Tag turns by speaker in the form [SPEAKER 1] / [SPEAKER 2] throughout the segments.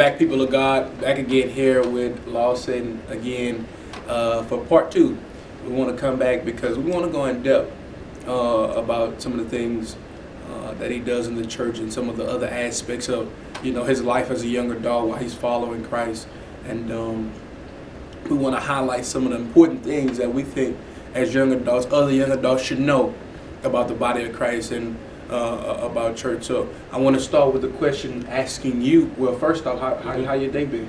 [SPEAKER 1] back, people of God. Back again here with Lawson again for part 2. We want to come back because we want to go in depth about some of the things that he does in the church and some of the other aspects of his life as a young adult while he's following Christ. And we want to highlight some of the important things that we think as young adults, other young adults should know about the body of Christ and about church. So I want to start with the question asking you, well, first off, how your day been?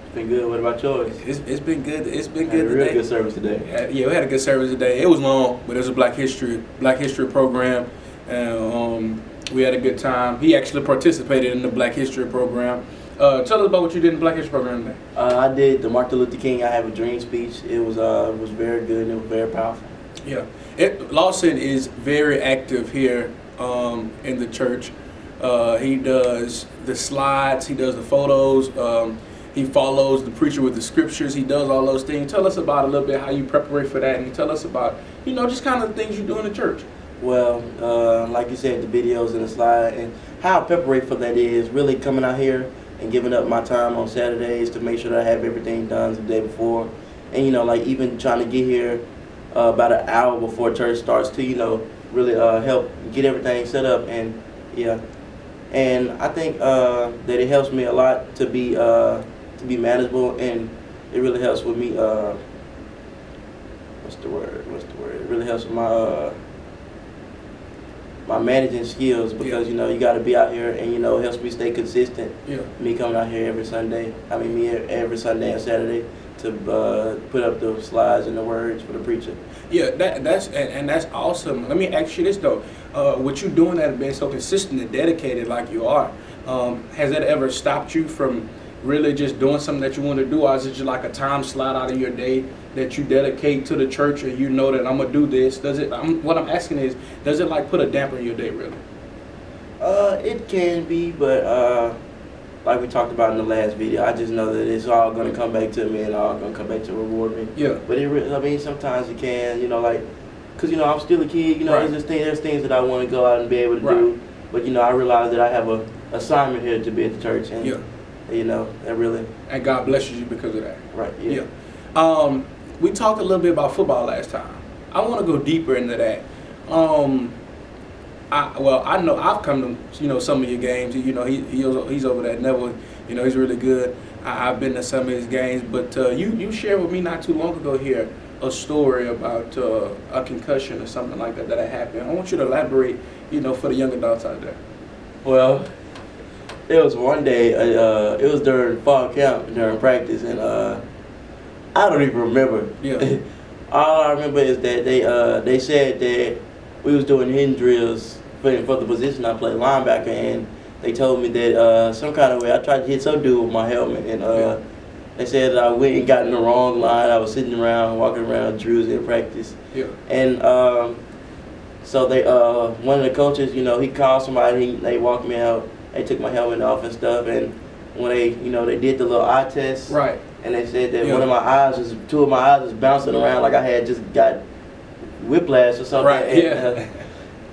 [SPEAKER 2] It's been good. What about yours?
[SPEAKER 1] It's been good. It's been
[SPEAKER 2] good
[SPEAKER 1] today.
[SPEAKER 2] Real good service today.
[SPEAKER 1] Yeah, we had a good service today. It was long, but it was a Black History program. And we had a good time. He actually participated in the Black History program. Tell us about what you did in the Black History program today.
[SPEAKER 2] I did the Martin Luther King I Have a Dream speech. It was very good and it was very powerful.
[SPEAKER 1] Yeah. Lawson is very active here in the church. He does the slides, he does the photos, he follows the preacher with the scriptures, he does all those things. Tell us about a little bit how you prepare for that, and tell us about, just kind of the things you do in the church.
[SPEAKER 2] Well, like you said, the videos and the slide, and how I prepare for that is really coming out here and giving up my time on Saturdays to make sure that I have everything done the day before. And, like even trying to get here about an hour before church starts to, really help get everything set up. And, yeah. And I think that it helps me a lot to be manageable, and it really helps with me, what's the word? It really helps with my managing skills, because you got to be out here, and it helps me stay consistent. Yeah. Me coming out here every Sunday and Saturday to put up the slides and the words for the preacher.
[SPEAKER 1] Yeah, that's awesome. Let me ask you this though: with you doing that and being so consistent and dedicated like you are, has that ever stopped you from really just doing something that you want to do, or is it just like a time slot out of your day that you dedicate to the church, and that I'm gonna do this? What I'm asking is, does it like put a damper in your day, really?
[SPEAKER 2] It can be, but like we talked about in the last video, I just know that it's all gonna come back to me and all gonna come back to reward me. Yeah. But sometimes it can, because I'm still a kid. Right. There's things that I want to go out and be able to do, but I realize that I have a assignment here to be at the church, and that really. And
[SPEAKER 1] God blesses you because of that.
[SPEAKER 2] Right. Yeah.
[SPEAKER 1] We talked a little bit about football last time. I want to go deeper into that. I know I've come to some of your games. He's over there at Neville. He's really good. I've been to some of his games, but you shared with me not too long ago here a story about a concussion or something like that that happened. I want you to elaborate, for the young adults out there.
[SPEAKER 2] Well, it was one day. It was during fall camp during practice, and I don't even remember. Yeah. All I remember is that they said that we was doing hitting drills for the position I played, linebacker, and they told me that some kind of way I tried to hit some dude with my helmet, and they said that I went and got in the wrong line. I was sitting around, walking around drills in practice. Yeah. And so they one of the coaches, he called somebody. They walked me out. They took my helmet off and stuff, and when they did the little eye test. Right. And they said that two of my eyes was bouncing around like I had just got whiplash or something. Right.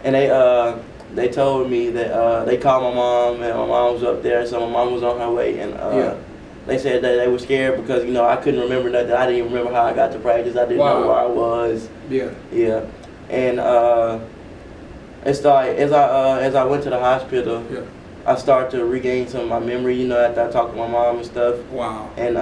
[SPEAKER 2] And, and they told me that they called my mom, and my mom was up there, so my mom was on her way, and they said that they were scared because I couldn't remember nothing. I didn't even remember how I got to practice. I didn't know where I was. Yeah. Yeah. And as I went to the hospital. Yeah. I started to regain some of my memory, after I talked to my mom and stuff. Wow. And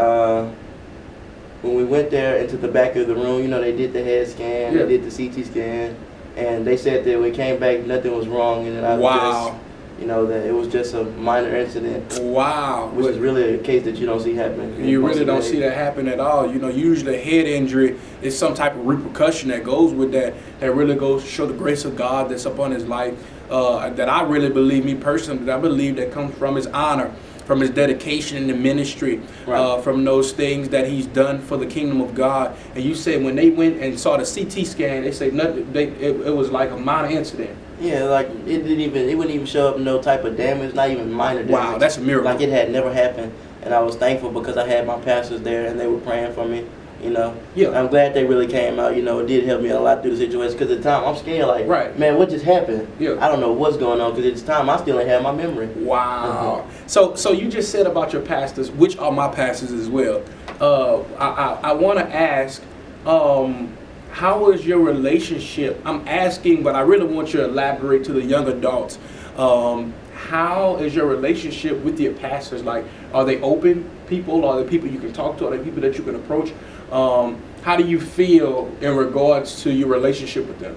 [SPEAKER 2] when we went there into the back of the room, they did the head scan, they did the CT scan, and they said that when we came back, nothing was wrong, and then I was just, that it was just a minor incident. Wow. Which is really a case that you don't see happen.
[SPEAKER 1] You really don't see that happen at all. Usually a head injury is some type of repercussion that goes with that really goes to show the grace of God that's upon his life. That I really believe, me personally, that I believe that comes from his honor, from his dedication in the ministry, from those things that he's done for the kingdom of God. And you said when they went and saw the CT scan, they said nothing. It was like a minor incident.
[SPEAKER 2] Yeah, like it wouldn't even show up no type of damage, not even minor damage.
[SPEAKER 1] Wow, that's a miracle.
[SPEAKER 2] Like it had never happened, and I was thankful because I had my pastors there and they were praying for me. You know,
[SPEAKER 1] Yeah.
[SPEAKER 2] I'm glad they really came out. You know, it did help me a lot through the situation. Because at the time, I'm scared. Like,
[SPEAKER 1] Right.
[SPEAKER 2] man, what just happened?
[SPEAKER 1] Yeah.
[SPEAKER 2] I don't know what's going on. Because at the time, I still ain't have my memory.
[SPEAKER 1] Wow. So you just said about your pastors, which are my pastors as well. I want to ask, how is your relationship? I'm asking, but I really want you to elaborate to the young adults. How is your relationship with your pastors? Like, are they open people? Are they people you can talk to? Are they people that you can approach? How do you feel in regards to your relationship with them?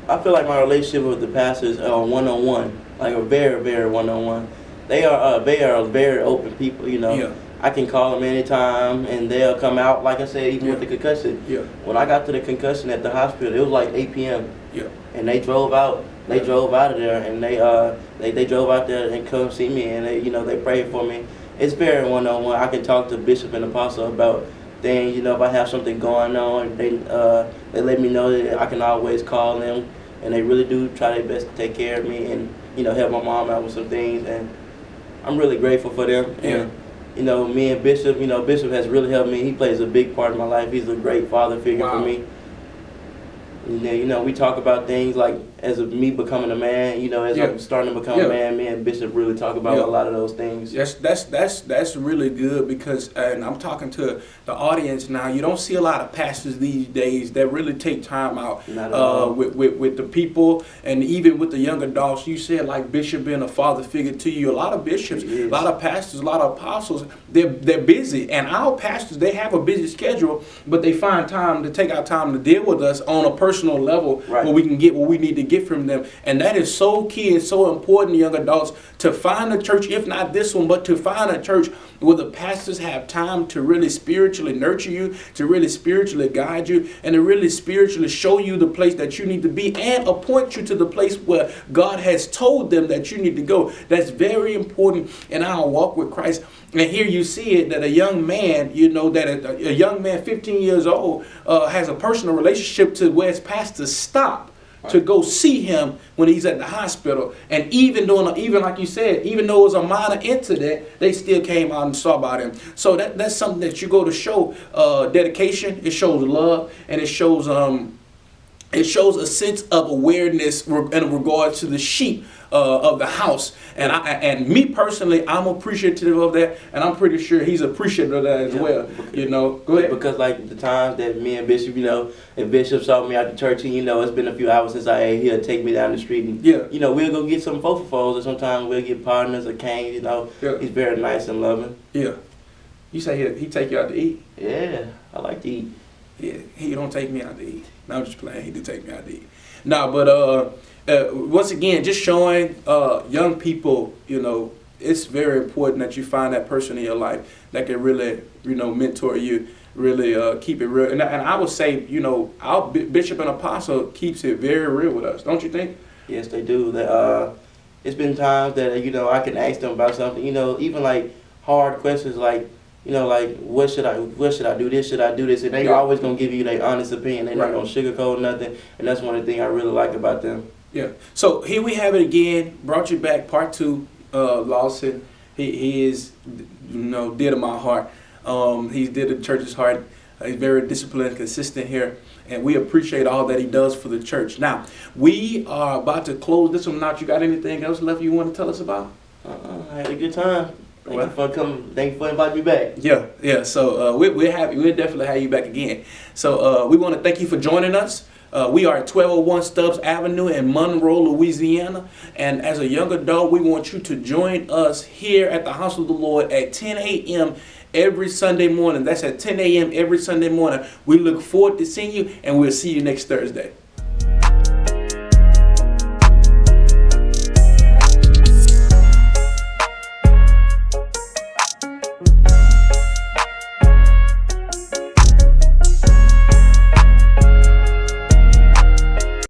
[SPEAKER 2] I feel like my relationship with the pastors are one-on-one, like a very, very one-on-one. They are very open people, you know.
[SPEAKER 1] Yeah.
[SPEAKER 2] I can call them anytime, and they'll come out, like I said, even with the concussion.
[SPEAKER 1] Yeah.
[SPEAKER 2] When I got to the concussion at the hospital, it was like 8 p.m.
[SPEAKER 1] Yeah.
[SPEAKER 2] And they drove out. They drove out of there, and they drove out there and come see me, and they prayed for me. It's very one-on-one. I can talk to Bishop and Apostle about things. You know, if I have something going on, they let me know that I can always call them, and they really do try their best to take care of me and help my mom out with some things, and I'm really grateful for them.
[SPEAKER 1] Yeah.
[SPEAKER 2] And me and Bishop, Bishop has really helped me. He plays a big part in my life. He's a great father figure for me. And we talk about things like as of me becoming a man, as I'm starting to become a man, me and Bishop really talk about a lot of those things.
[SPEAKER 1] Yes, that's really good because, and I'm talking to the audience now, you don't see a lot of pastors these days that really take time out with the people and even with the young adults. You said like Bishop being a father figure to you. A lot of bishops, a lot of pastors, a lot of apostles, they're busy. And our pastors, they have a busy schedule, but they find time to take out time to deal with us on a personal level where we can get what we need to get from them. And that is so key and so important, young adults, to find a church, if not this one, but to find a church where the pastors have time to really spiritually nurture you, to really spiritually guide you, and to really spiritually show you the place that you need to be and appoint you to the place where God has told them that you need to go. That's very important in our walk with Christ. And here you see it that a young man, that a young man 15 years old has a personal relationship to where his pastors stop to go see him when he's at the hospital. And even like you said, even though it was a minor incident, they still came out and saw about him. So that's something that you go to show dedication. It shows love, and it shows a sense of awareness in regards to the sheep of the house. And me personally, I'm appreciative of that, and I'm pretty sure he's appreciative of that as well. Go ahead.
[SPEAKER 2] Because like the times that me and Bishop, if Bishop saw me at the church, and it's been a few hours since I ate, he'll take me down the street, and we'll go get some fofofos, or sometimes we'll get partners or canes. He's very nice and loving. Yeah.
[SPEAKER 1] You say he take you out to eat?
[SPEAKER 2] Yeah, I like to eat.
[SPEAKER 1] Yeah, he don't take me out to eat. No, I'm just playing. He do take me out to eat. No, but once again, just showing young people, it's very important that you find that person in your life that can really, mentor you, really keep it real. And I would say, our Bishop and Apostle keeps it very real with us. Don't you think?
[SPEAKER 2] Yes, they do. It's been times that, I can ask them about something, even like hard questions like, like what should I do? This should I do this? And they always gonna give you their honest opinion. They're not gonna sugarcoat nothing, and that's one of the things I really like about them.
[SPEAKER 1] Yeah. So here we have it again. Brought you back, part 2. Lawson. He is, dear to my heart. He's dear to the church's heart. He's very disciplined, consistent here, and we appreciate all that he does for the church. Now we are about to close this one out. You got anything else left you want to tell us about?
[SPEAKER 2] I had a good time. Thank you for coming. Thank you for inviting me back.
[SPEAKER 1] Yeah. So we're happy. We'll definitely have you back again. So we want to thank you for joining us. We are at 1201 Stubbs Avenue in Monroe, Louisiana. And as a young adult, we want you to join us here at the House of the Lord at 10 a.m. every Sunday morning. That's at 10 a.m. every Sunday morning. We look forward to seeing you, and we'll see you next Thursday.